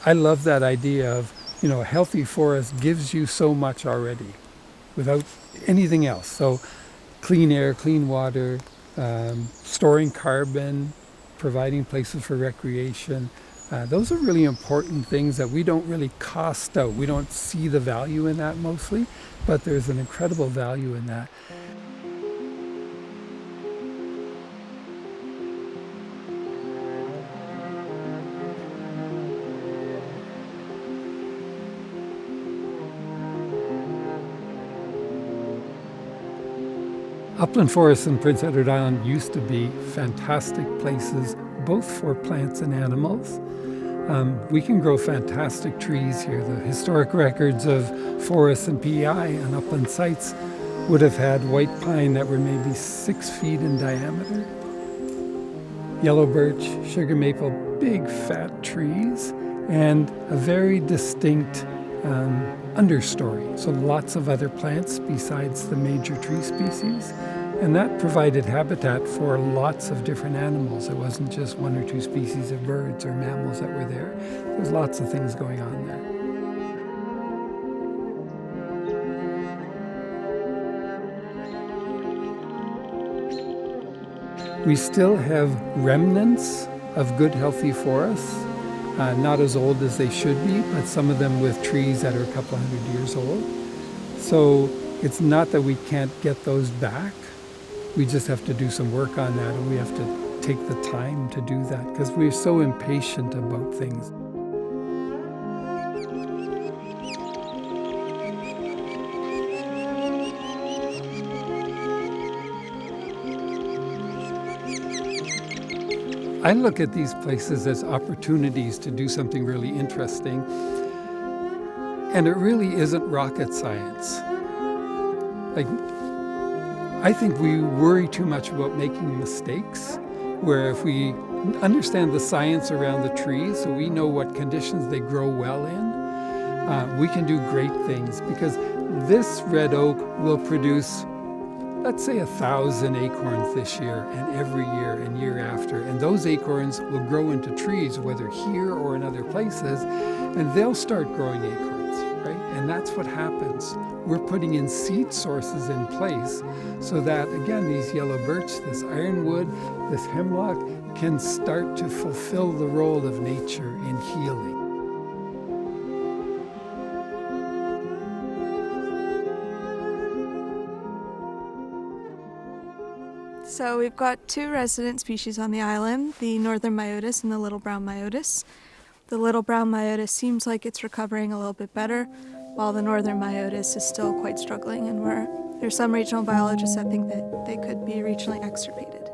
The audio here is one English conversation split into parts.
I love that idea of, a healthy forest gives you so much already without anything else. So clean air, clean water, storing carbon, providing places for recreation. Those are really important things that we don't really cost out. We don't see the value in that mostly, but there's an incredible value in that. Upland forests in Prince Edward Island used to be fantastic places, both for plants and animals. We can grow fantastic trees here. The historic records of forests and PEI and upland sites would have had white pine that were maybe 6 feet in diameter. Yellow birch, sugar maple, big fat trees, and a very distinct understory. So lots of other plants besides the major tree species. And that provided habitat for lots of different animals. It wasn't just 1 or 2 species of birds or mammals that were there. There's lots of things going on there. We still have remnants of good, healthy forests. Not as old as they should be, but some of them with trees that are a couple hundred years old. So it's not that we can't get those back. We just have to do some work on that, and we have to take the time to do that because we're so impatient about things. I look at these places as opportunities to do something really interesting, and it really isn't rocket science. I think we worry too much about making mistakes, where if we understand the science around the trees, so we know what conditions they grow well in, we can do great things, because this red oak will produce, let's say, 1,000 acorns this year and every year and year after. And those acorns will grow into trees, whether here or in other places, and they'll start growing acorns, right? And that's what happens. We're putting in seed sources in place so that, again, these yellow birch, this ironwood, this hemlock can start to fulfill the role of nature in healing. So we've got 2 resident species on the island, the northern myotis and the little brown myotis. The little brown myotis seems like it's recovering a little bit better, while the northern myotis is still quite struggling, and there's some regional biologists that think that they could be regionally extirpated.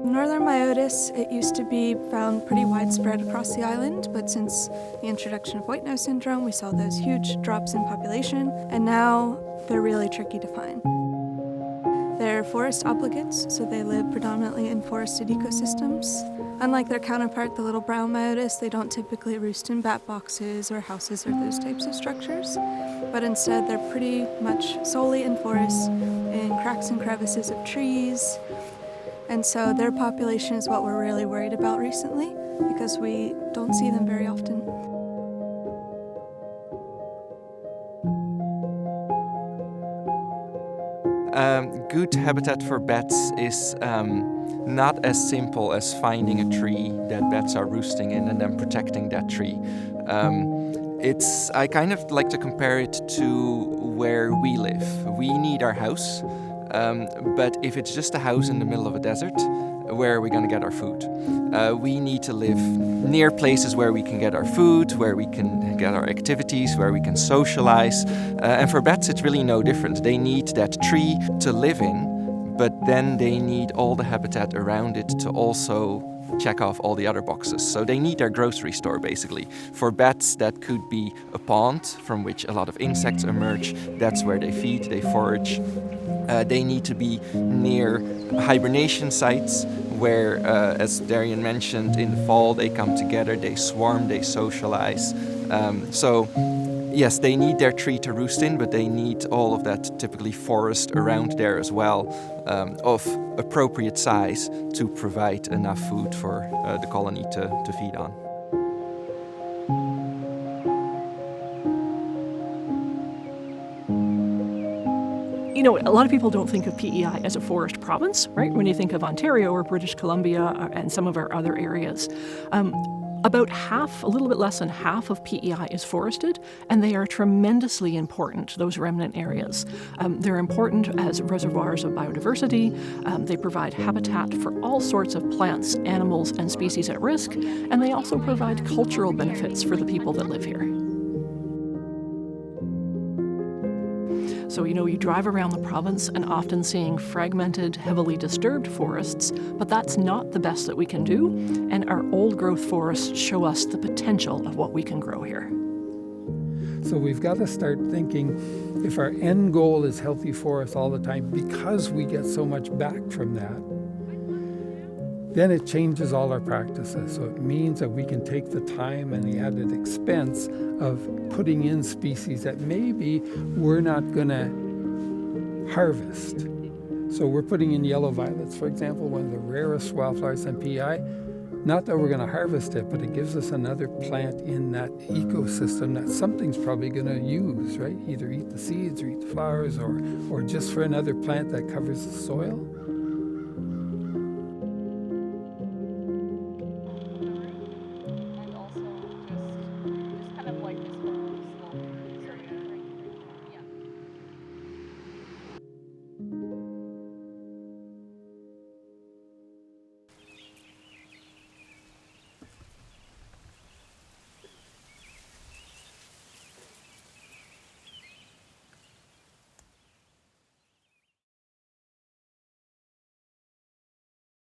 Northern myotis, it used to be found pretty widespread across the island, but since the introduction of white nose syndrome, we saw those huge drops in population, and now they're really tricky to find. They're forest obligates, so they live predominantly in forested ecosystems. Unlike their counterpart, the little brown myotis, they don't typically roost in bat boxes or houses or those types of structures, but instead they're pretty much solely in forests, in cracks and crevices of trees. And so their population is what we're really worried about recently, because we don't see them very often. Good habitat for bats is not as simple as finding a tree that bats are roosting in and then protecting that tree. I kind of like to compare it to where we live. We need our house, but if it's just a house in the middle of a desert, where are we going to get our food? We need to live near places where we can get our food, where we can get our activities, where we can socialize. And for bats, it's really no different. They need that tree to live in, but then they need all the habitat around it to also check off all the other boxes. So they need their grocery store, basically. For bats, that could be a pond from which a lot of insects emerge. That's where they feed, they forage. They need to be near hibernation sites where, as Darian mentioned, in the fall they come together, they swarm, they socialize. So Yes, they need their tree to roost in, but they need all of that typically forest around there as well, of appropriate size to provide enough food for the colony to feed on. You know, a lot of people don't think of PEI as a forest province, right? When you think of Ontario or British Columbia and some of our other areas. About half, a little bit less than half of PEI is forested, and they are tremendously important, those remnant areas. They're important as reservoirs of biodiversity. They provide habitat for all sorts of plants, animals, and species at risk, and they also provide cultural benefits for the people that live here. So, you know, you drive around the province and often seeing fragmented, heavily disturbed forests, but that's not the best that we can do, and our old growth forests show us the potential of what we can grow here. So we've got to start thinking, if our end goal is healthy forests all the time, because we get so much back from that, then it changes all our practices. So it means that we can take the time and the added expense of putting in species that maybe we're not going to harvest. So we're putting in yellow violets, for example, one of the rarest wildflowers on PEI. Not that we're going to harvest it, but it gives us another plant in that ecosystem that something's probably going to use, right? Either eat the seeds or eat the flowers, or just for another plant that covers the soil.